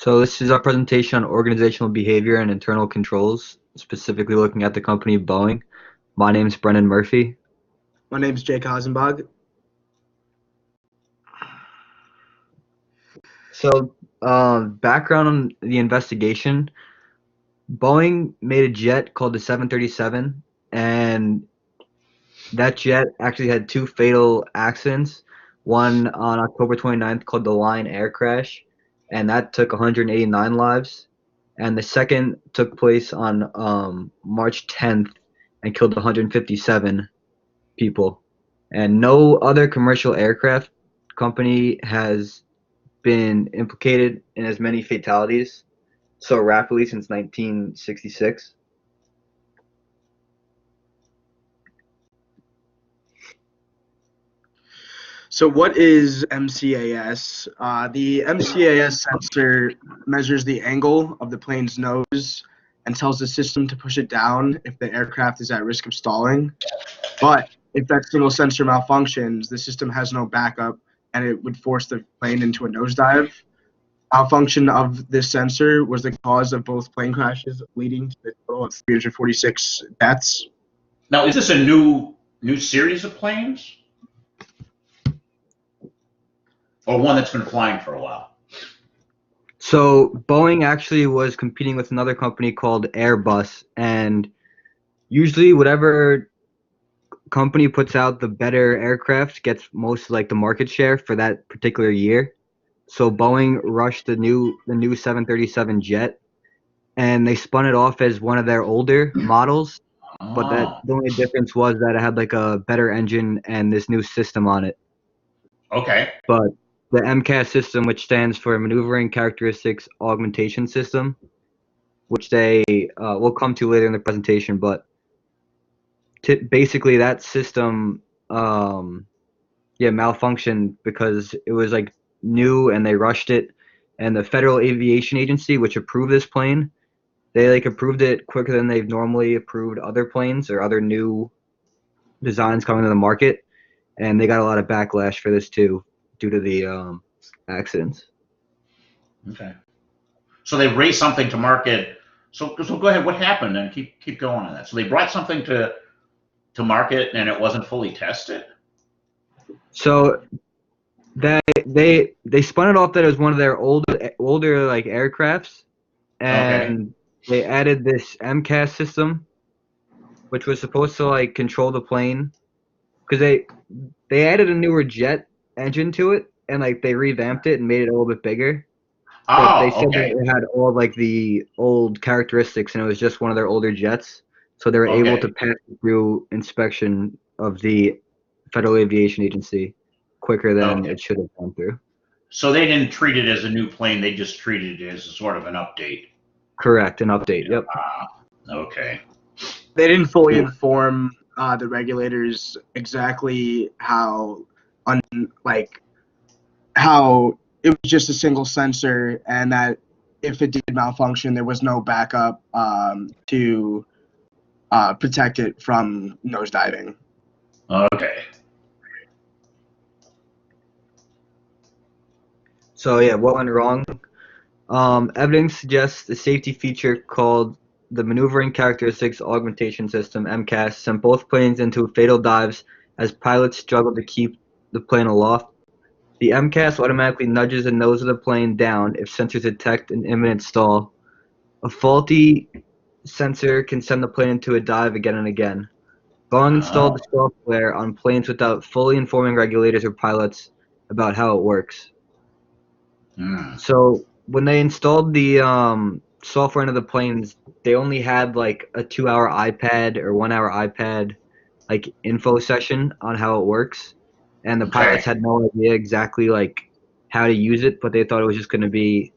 So this is our presentation on organizational behavior and internal controls, specifically looking at the company Boeing. My name is Brendan Murphy. My name is Jake Hasenbalg. So background on the investigation, Boeing made a jet called the 737, and that jet actually had two fatal accidents, one on October 29th called the Lion Air Crash, and that took 189 lives. And the second took place on March 10th and killed 157 people. And no other commercial aircraft company has been implicated in as many fatalities so rapidly since 1966. So what is MCAS? The MCAS sensor measures the angle of the plane's nose and tells the system to push it down if the aircraft is at risk of stalling. But if that single sensor malfunctions, the system has no backup and it would force the plane into a nosedive. Malfunction of this sensor was the cause of both plane crashes, leading to the total of 346 deaths. Now, is this a new series of planes? Or one that's been flying for a while? So Boeing actually was competing with another company called Airbus, and usually whatever company puts out the better aircraft gets most like the market share for that particular year. So Boeing rushed the new 737 jet, and they spun it off as one of their older models. But the only difference was that it had like a better engine and this new system on it. Okay. But the MCAS system, which stands for Maneuvering Characteristics Augmentation System, which they will come to later in the presentation, but basically that system malfunctioned because it was like new and they rushed it, and the Federal Aviation Agency, which approved this plane, they like approved it quicker than they've normally approved other planes or other new designs coming to the market, and they got a lot of backlash for this too due to the accidents. Okay. So they raised something to market. So go ahead. What happened? And keep going on that. So they brought something to market and it wasn't fully tested. So they spun it off that it was one of their older like aircrafts, and they added this MCAS system, which was supposed to like control the plane, because they added a newer jet engine to it, and like they revamped it and made it a little bit bigger. But they said that it had all like the old characteristics, and it was just one of their older jets, so they were able to pass through inspection of the Federal Aviation Agency quicker than it should have gone through. So they didn't treat it as a new plane; they just treated it as a sort of an update. Correct, an update. Yep. Okay. They didn't fully inform the regulators exactly how it was just a single sensor, and that if it did malfunction, there was no backup to protect it from nosediving. Okay. So yeah, what went wrong? Evidence suggests a safety feature called the Maneuvering Characteristics Augmentation System (MCAS) sent both planes into fatal dives as pilots struggled to keep the plane aloft. The MCAS automatically nudges the nose of the plane down if sensors detect an imminent stall. A faulty sensor can send the plane into a dive again and again. Boeing installed the software on planes without fully informing regulators or pilots about how it works. So when they installed the software into the planes, they only had like a 2-hour iPad or 1-hour iPad like info session on how it works, and the pilots had no idea exactly like how to use it, but they thought it was just going to be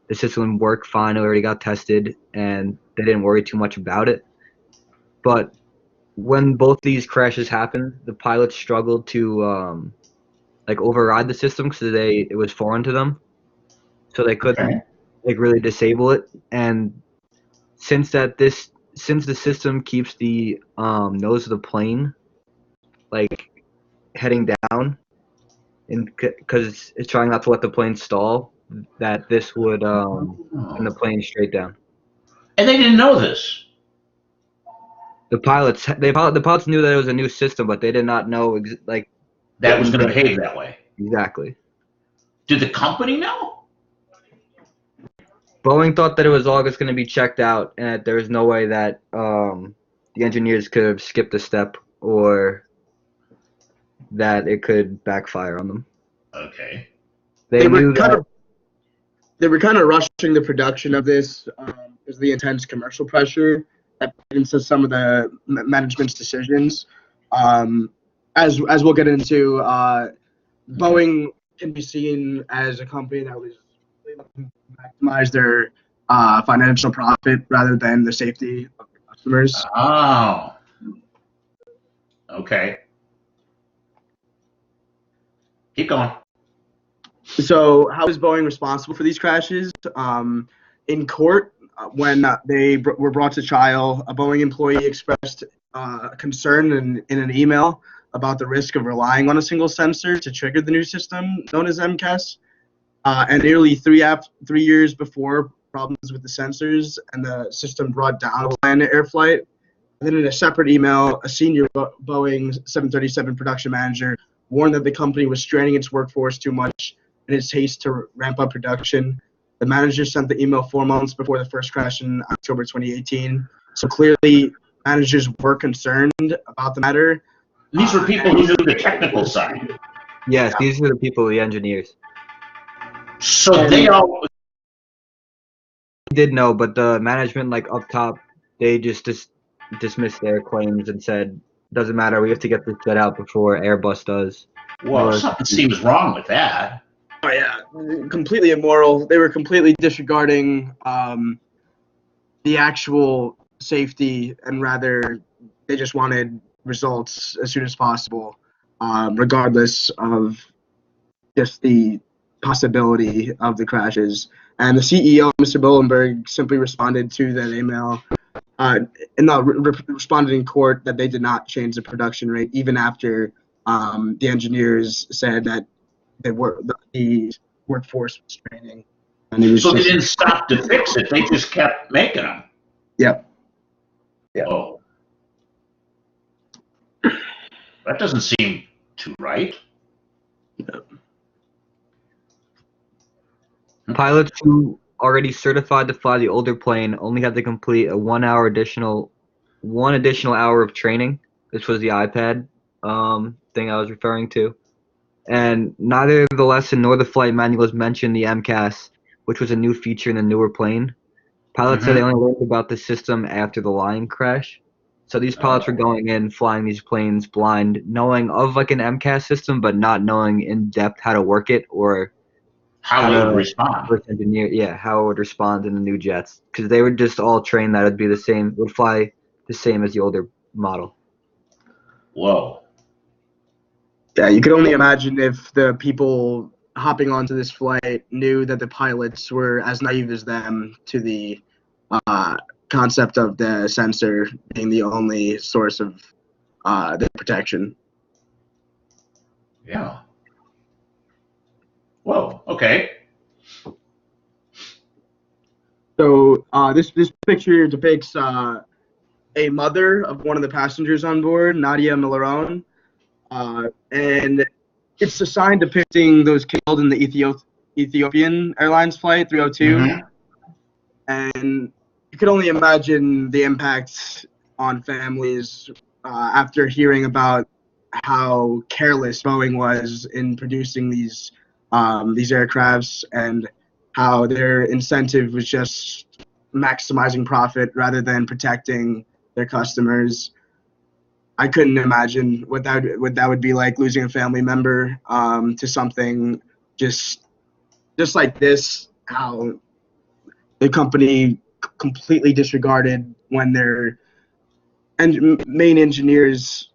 the system would work fine. It already got tested, and they didn't worry too much about it. But when both these crashes happened, the pilots struggled to like override the system because it was foreign to them. So they couldn't like really disable it, and since the system keeps the nose of the plane like heading down, and because it's trying not to let the plane stall, that this would send the plane straight down. And they didn't know this. The pilots knew that it was a new system, but they did not know That was in going to depth. behave that way. Exactly. Did the company know? Boeing thought that it was all just going to be checked out, and that there was no way that the engineers could have skipped a step, or that it could backfire on them. Okay. They knew that. They were kind of rushing the production of this because of the intense commercial pressure that played into some of the management's decisions. As we'll get into, Boeing can be seen as a company that was looking to maximize their financial profit rather than the safety of their customers. Oh. Okay. Keep going. So, how is Boeing responsible for these crashes? In court, when they were brought to trial, a Boeing employee expressed concern in an email about the risk of relying on a single sensor to trigger the new system known as MCAS. And nearly 3 years before problems with the sensors and the system brought down a land air flight. And then in a separate email, a senior Boeing 737 production manager warned that the company was straining its workforce too much in its haste to ramp up production. The manager sent the email 4 months before the first crash in October 2018. So clearly, managers were concerned about the matter. These were people who knew the technical side. Yes, these are the people, the engineers. So they all. Did know, but the management, up top, they just dismissed their claims and said, "Doesn't matter. We have to get this set out before Airbus does." Well, something seems wrong with that. Oh yeah, completely immoral. They were completely disregarding the actual safety, and rather they just wanted results as soon as possible, regardless of just the possibility of the crashes. And the CEO, Mr. Bolenberg, simply responded to that email, responded in court that they did not change the production rate, even after the engineers said that the workforce was training. And it was So they didn't stop to fix it. They just kept making them. Yep. Yeah. Whoa. That doesn't seem too right. Pilots who already certified to fly the older plane only had to complete a 1 additional hour of training. This was the iPad thing I was referring to. And neither the lesson nor the flight manuals mentioned the MCAS, which was a new feature in the newer plane. Pilots said they only learned about the system after the Lion crash. So these pilots were going in, flying these planes blind, knowing of an MCAS system, but not knowing in depth how to work it or How it would respond. how it would respond in the new jets. Because they were just all trained that would fly the same as the older model. Whoa. Yeah, you could only imagine if the people hopping onto this flight knew that the pilots were as naive as them to the concept of the sensor being the only source of the protection. Yeah. Whoa. Okay. So this picture depicts a mother of one of the passengers on board, Nadia Milaron, and it's a sign depicting those killed in the Ethiopian Airlines flight 302. Mm-hmm. And you could only imagine the impact on families after hearing about how careless Boeing was in producing these aircrafts, and how their incentive was just maximizing profit rather than protecting their customers. I couldn't imagine what that would be like, losing a family member to something just like this. How the company completely disregarded when their main engineers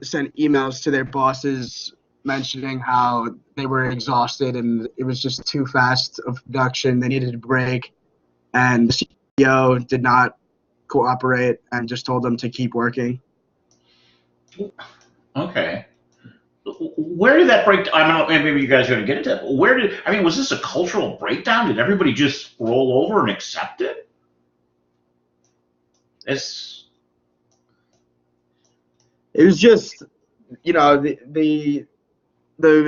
sent emails to their bosses mentioning how they were exhausted and it was just too fast of production. They needed a break, and the CEO did not cooperate and just told them to keep working. Okay. Where did that break? I don't know. Maybe you guys are going to get into it. Where did? I mean, was this a cultural breakdown? Did everybody just roll over and accept it? It's It was just, the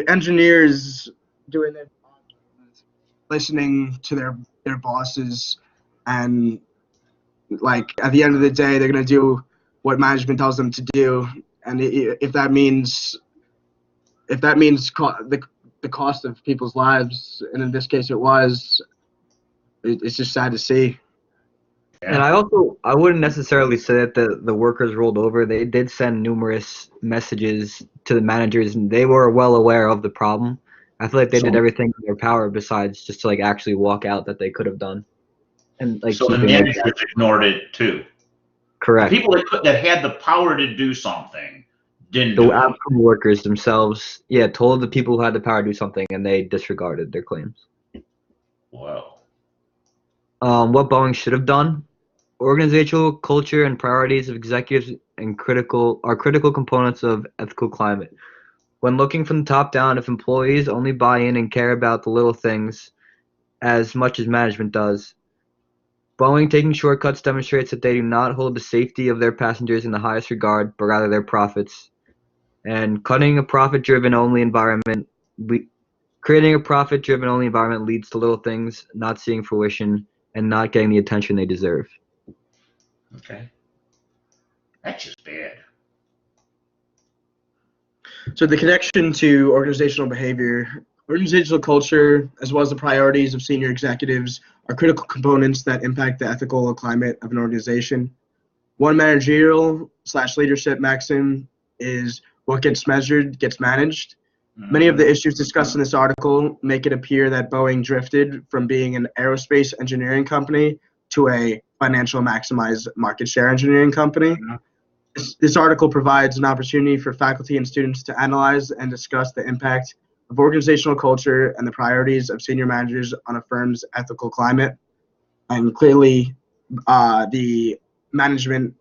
engineers doing their job, listening to their bosses, and like at the end of the day, they're gonna do what management tells them to do, and if that means the cost of people's lives, and in this case it was, it's just sad to see. And yeah. I wouldn't necessarily say that the workers rolled over. They did send numerous messages to the managers, and they were well aware of the problem. I feel like they did So everything in their power besides just to like actually walk out that they could have done and like so the keeping like managers ignored it too. The correct. people that had the power to do something didn't The do it. actual workers themselves, yeah, told the people who had the power to do something, and they disregarded their claims. Well, What Boeing should have done: organizational culture and priorities of executives and critical components of ethical climate. When looking from the top down, if employees only buy in and care about the little things as much as management does, Boeing taking shortcuts demonstrates that they do not hold the safety of their passengers in the highest regard, but rather their profits. And creating a profit-driven only environment leads to little things not seeing fruition and not getting the attention they deserve. okay, that's just bad. So the connection to organizational behavior, organizational culture, as well as the priorities of senior executives, are critical components that impact the ethical climate of an organization. One managerial/leadership maxim is what gets measured gets managed. Many of Mhm. the issues discussed in this article make it appear that Boeing drifted from being an aerospace engineering company to a financial maximize market share engineering company. This article provides an opportunity for faculty and students to analyze and discuss the impact of organizational culture and the priorities of senior managers on a firm's ethical climate. And clearly, the management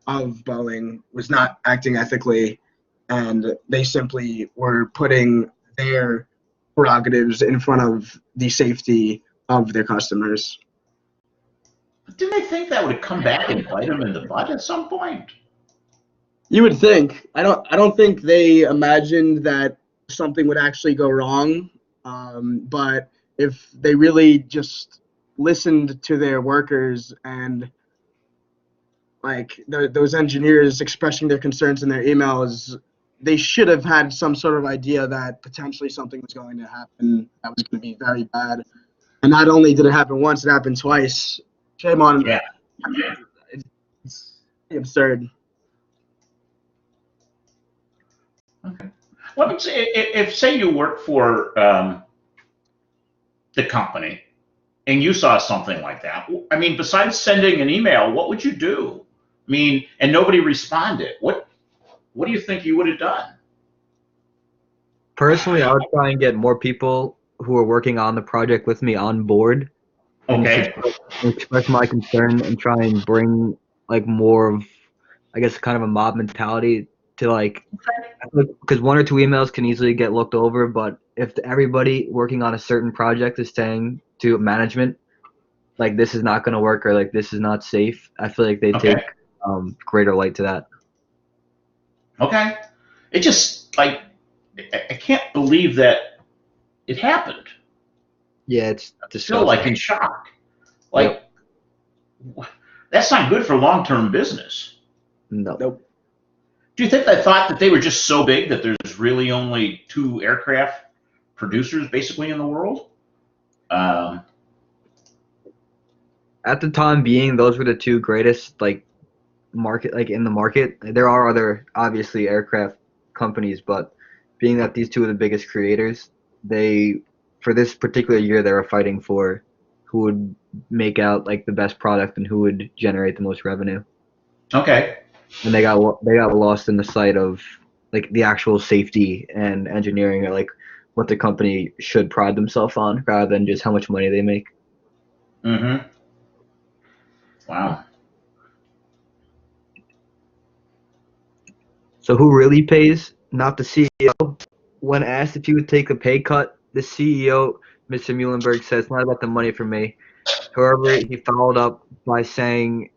of Boeing was not acting ethically, and they simply were putting their prerogatives in front of the safety of their customers. But didn't they think that would come back and bite them in the butt at some point? You would think. I don't think they imagined that something would actually go wrong. But if they really just listened to their workers and like those engineers expressing their concerns in their emails, they should have had some sort of idea that potentially something was going to happen that was going to be very bad. And not only did it happen once, it happened twice. Shame on. Yeah. It's absurd. Okay. Let me say, if say you work for the company and you saw something like that, I mean, besides sending an email, what would you do? I mean, and nobody responded. What do you think you would have done? Personally, I would try and get more people who are working on the project with me on board and just Okay. express my concern and try and bring like more of, I guess, kind of a mob mentality to like, because one or two emails can easily get looked over, but if everybody working on a certain project is saying to management, like this is not going to work or like this is not safe, I feel like they Okay. take greater light to that. Okay. It just like I can't believe that it happened. Yeah, it's I'm still like disgusting. in shock. Yep. Like that's not good for long-term business. No. Nope. Do you think they thought that they were just so big that there's really only two aircraft producers basically in the world? Um, At the time being, those were the two greatest like in the market. There are other obviously aircraft companies, but being that these two are the biggest creators, they for this particular year they were fighting for who would make out like the best product and who would generate the most revenue. okay. And they got lost in the sight of like the actual safety and engineering or like what the company should pride themselves on rather than just how much money they make. Mm-hmm. Wow. So who really pays not the CEO. When asked if he would take a pay cut, the CEO, Mr. Muhlenberg, says it's not about the money for me. However, he followed up by saying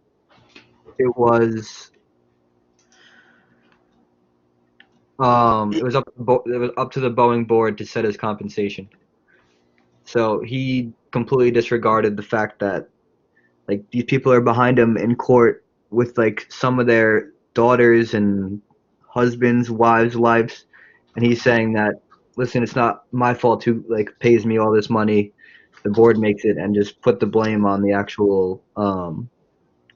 it was up to the Boeing board to set his compensation. So he completely disregarded the fact that like these people are behind him in court with like some of their daughters and husbands, wives, and he's saying that listen, it's not my fault who like pays me all this money. The board makes it, and just put the blame on the actual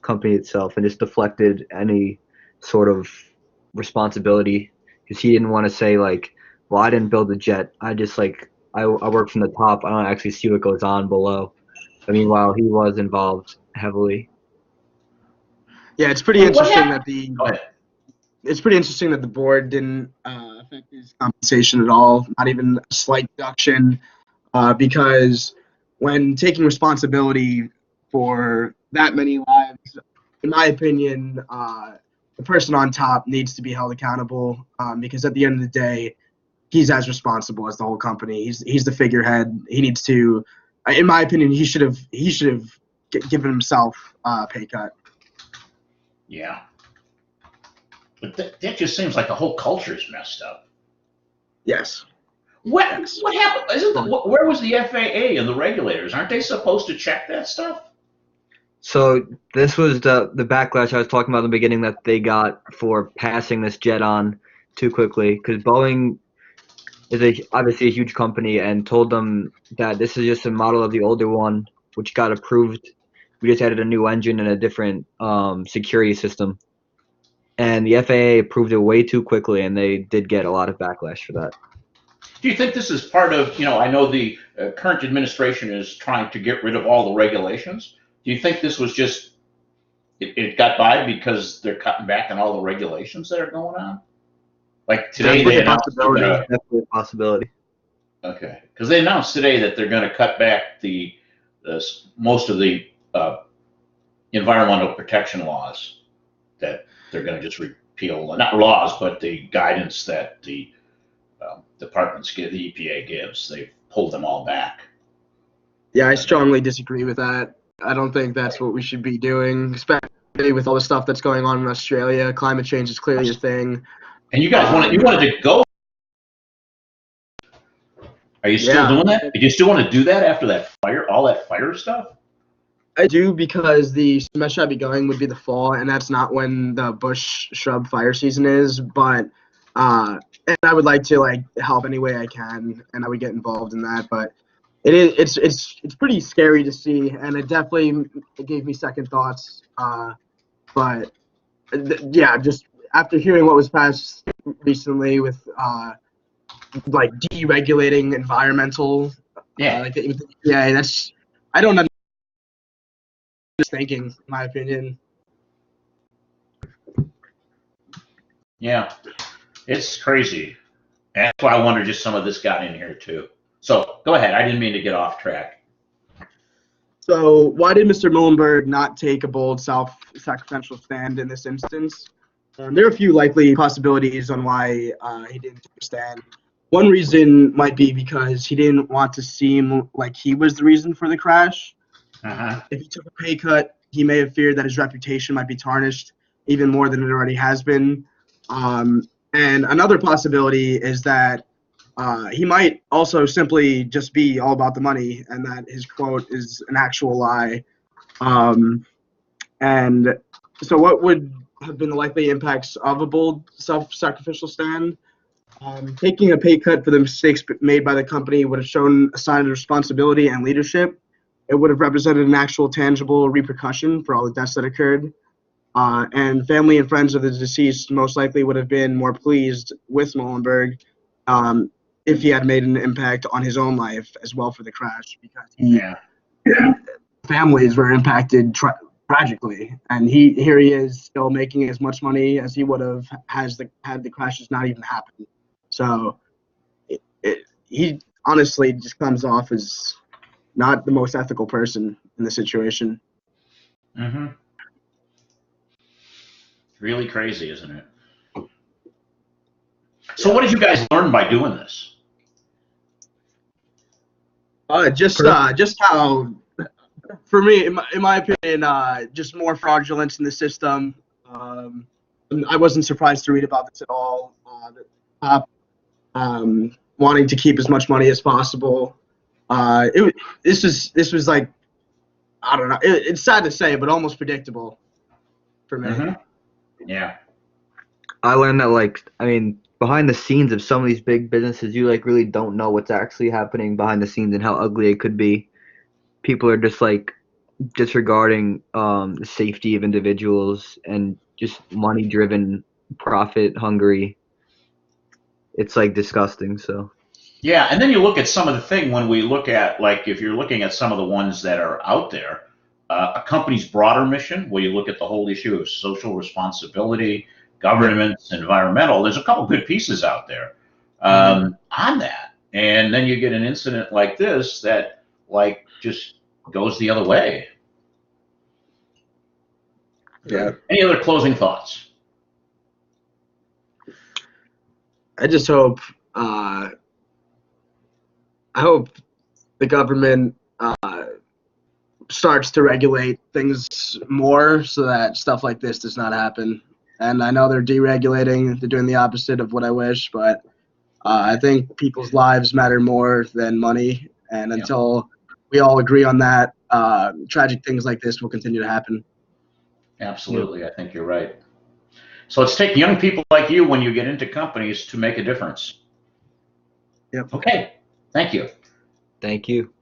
company itself, and just deflected any sort of responsibility because he didn't want to say like, well, I didn't build the jet. I just like I work from the top. I don't actually see what goes on below. But meanwhile, he was involved heavily. Yeah, it's pretty What interesting happened? that the Go ahead. it's pretty interesting that the board didn't affect his compensation at all, not even a slight deduction, because when taking responsibility for that many lives, in my opinion, the person on top needs to be held accountable, because at the end of the day, he's as responsible as the whole company. He's the figurehead. He needs to, in my opinion, he should have given himself a pay cut. Yeah. But that just seems like the whole culture's messed up. Yes. What Yes. what happened? Where was the FAA and the regulators? Aren't they supposed to check that stuff? So this was the backlash I was talking about in the beginning that they got for passing this jet on too quickly because Boeing is obviously a huge company and told them that this is just a model of the older one, which got approved. We just added a new engine and a different security system, and the FAA approved it way too quickly, and they did get a lot of backlash for that. Do you think this is part of, I know the current administration is trying to get rid of all the regulations. Do you think this was just, it got by because they're cutting back on all the regulations that are going on? Like today Definitely they a announced they're possibility. gonna, Definitely a possibility. okay, because they announced today that they're gonna cut back most of the environmental protection laws that they're gonna just repeal, not laws, but the guidance that the departments give, the EPA gives. They've pulled them all back. Yeah, I strongly disagree with that. I don't think that's what we should be doing, especially with all the stuff that's going on in Australia. Climate change is clearly a thing. And you guys wanted to go. Are you still Yeah, doing that? Do you still want to do that after that fire, all that fire stuff? I do because the semester I'd be going would be the fall, and that's not when the bush shrub fire season is. But and I would like to like help any way I can, and I would get involved in that. But it's pretty scary to see, and it gave me second thoughts. But yeah, just after hearing what was passed recently with like deregulating environmental, Yeah. like the EPA, that's I don't understand thinking, in my opinion. Yeah. It's crazy. And that's why I wonder just some of this got in here too. So go ahead. I didn't mean to get off track. So why did Mr. Muhlenberg not take a bold self-sacrificial stand in this instance? There are a few likely possibilities on why he didn't take a stand. One reason might be because he didn't want to seem like he was the reason for the crash. Uh-huh. If he took a pay cut, he may have feared that his reputation might be tarnished even more than it already has been. And another possibility is that he might also simply just be all about the money and that his quote is an actual lie. And so, what would have been the likely impacts of a bold self-sacrificial stand? Taking a pay cut for the mistakes made by the company would have shown a sign of responsibility and leadership. It would have represented an actual tangible repercussion for all the deaths that occurred. And family and friends of the deceased most likely would have been more pleased with Muhlenberg if he had made an impact on his own life as well for the crash, because Yeah. families were impacted tragically, and here he is still making as much money as he would have had the crashes not even happened. So he honestly just comes off as not the most ethical person in the situation. Mm-hmm. Really crazy, isn't it? So what did you guys learn by doing this? Just how, for me, in my opinion, just more fraudulence in the system. I wasn't surprised to read about this at all. The top wanting to keep as much money as possible. This was like, I don't know. It's sad to say, but almost predictable for me. Mm-hmm. Yeah. I learned that, like, I mean, behind the scenes of some of these big businesses, you like really don't know what's actually happening behind the scenes and how ugly it could be. People are just like disregarding the safety of individuals and just money driven, profit hungry. It's like disgusting. So Yeah, and then you look at some of the thing when we look at, like, if you're looking at some of the ones that are out there, a company's broader mission, where you look at the whole issue of social responsibility, governance, environmental, there's a couple good pieces out there on that. And then you get an incident like this that, like, just goes the other way. Yeah. Any other closing thoughts? I just hope I hope the government starts to regulate things more so that stuff like this does not happen. And I know they're deregulating, they're doing the opposite of what I wish, but I think people's lives matter more than money. And until we all agree on that, tragic things like this will continue to happen. Absolutely, I think you're right. So let's take young people like you when you get into companies to make a difference. Yep. Okay, thank you. thank you.